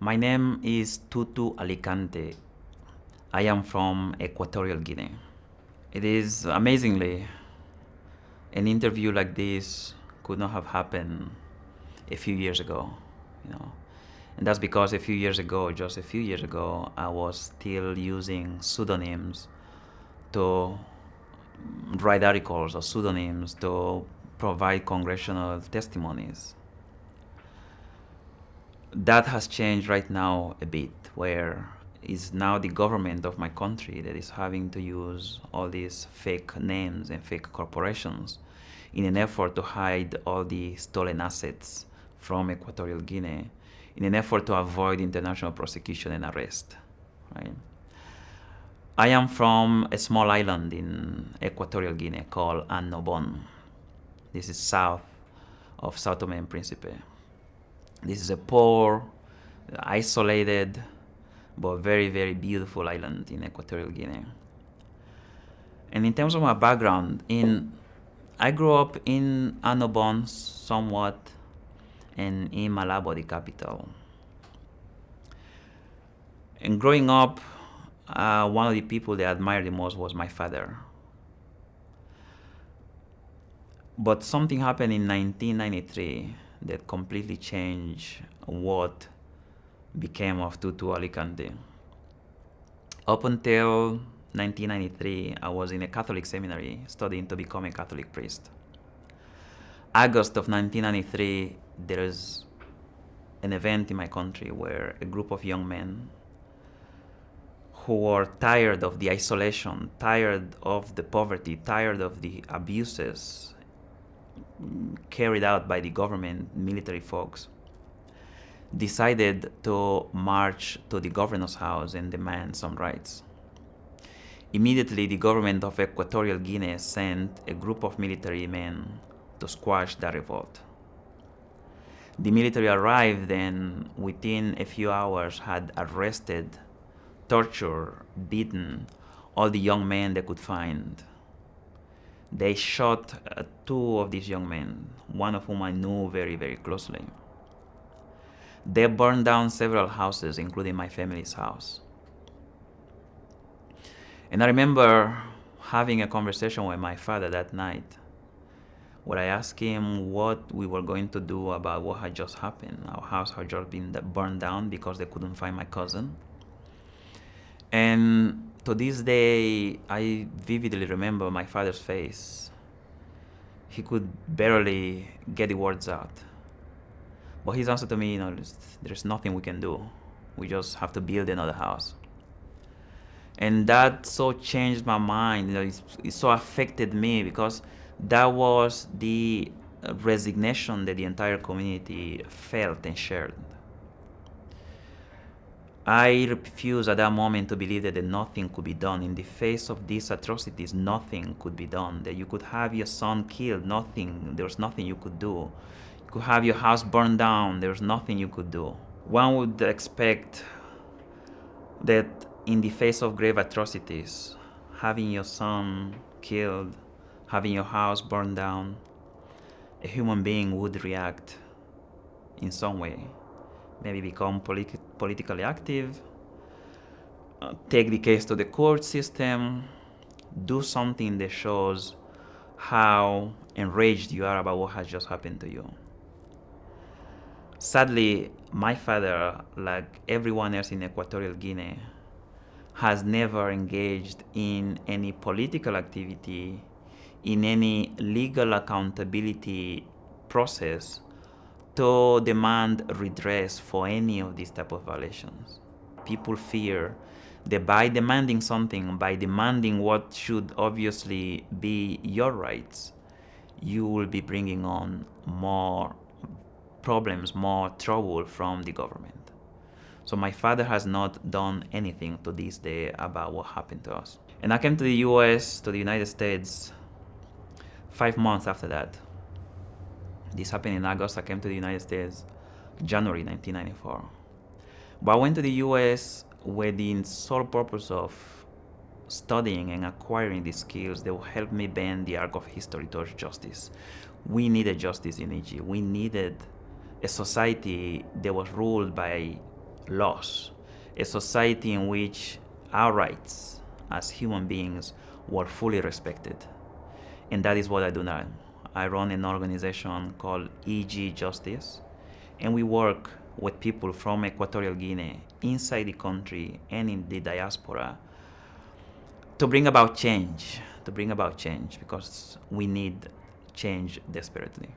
My name is Tutu Alicante. I am from Equatorial Guinea. It is amazingly, an interview like this could not have happened a few years ago, you know. And that's because just a few years ago, I was still using pseudonyms to write articles or pseudonyms to provide congressional testimonies. That has changed right now a bit, where it's now the government of my country that is having to use all these fake names and fake corporations in an effort to hide all the stolen assets from Equatorial Guinea, in an effort to avoid international prosecution and arrest, right? I am from a small island in Equatorial Guinea called Annobón. This is south of São Tomé and Príncipe. This is a poor, isolated, but very, very beautiful island in Equatorial Guinea. And in terms of my background, I grew up in Annobón somewhat, and in Malabo, the capital. And growing up, one of the people that I admired the most was my father. But something happened in 1993 that completely changed what became of Tutu Alicante. Up until 1993, I was in a Catholic seminary studying to become a Catholic priest. August of 1993, there is an event in my country where a group of young men who were tired of the isolation, tired of the poverty, tired of the abuses carried out by the government, military folks, decided to march to the governor's house and demand some rights. Immediately, the government of Equatorial Guinea sent a group of military men to squash that revolt. The military arrived and within a few hours had arrested, tortured, beaten all the young men they could find. They shot two of these young men, one of whom I knew very, very closely. They burned down several houses, including my family's house. And I remember having a conversation with my father that night, where I asked him what we were going to do about what had just happened. Our house had just been burned down because they couldn't find my cousin. And to this day, I vividly remember my father's face. He could barely get the words out. But his answer to me, there's nothing we can do. We just have to build another house. And that so changed my mind. It so affected me because that was the resignation that the entire community felt and shared. I refused at that moment to believe that nothing could be done. In the face of these atrocities, nothing could be done. That you could have your son killed, there was nothing you could do. You could have your house burned down, there was nothing you could do. One would expect that in the face of grave atrocities, having your son killed, having your house burned down, a human being would react in some way. Maybe become politically active, take the case to the court system, do something that shows how enraged you are about what has just happened to you. Sadly, my father, like everyone else in Equatorial Guinea, has never engaged in any political activity, in any legal accountability process to demand redress for any of these type of violations. People fear that by demanding something, by demanding what should obviously be your rights, you will be bringing on more problems, more trouble from the government. So my father has not done anything to this day about what happened to us. And I came to the US, to the United States, 5 months after that. This happened in August. I came to the United States January 1994. But I went to the US with the sole purpose of studying and acquiring the skills that will help me bend the arc of history towards justice. We needed justice in Egypt. We needed a society that was ruled by laws, a society in which our rights as human beings were fully respected. And that is what I do now. I run an organization called EG Justice, and we work with people from Equatorial Guinea, inside the country and in the diaspora, to bring about change, because we need change desperately.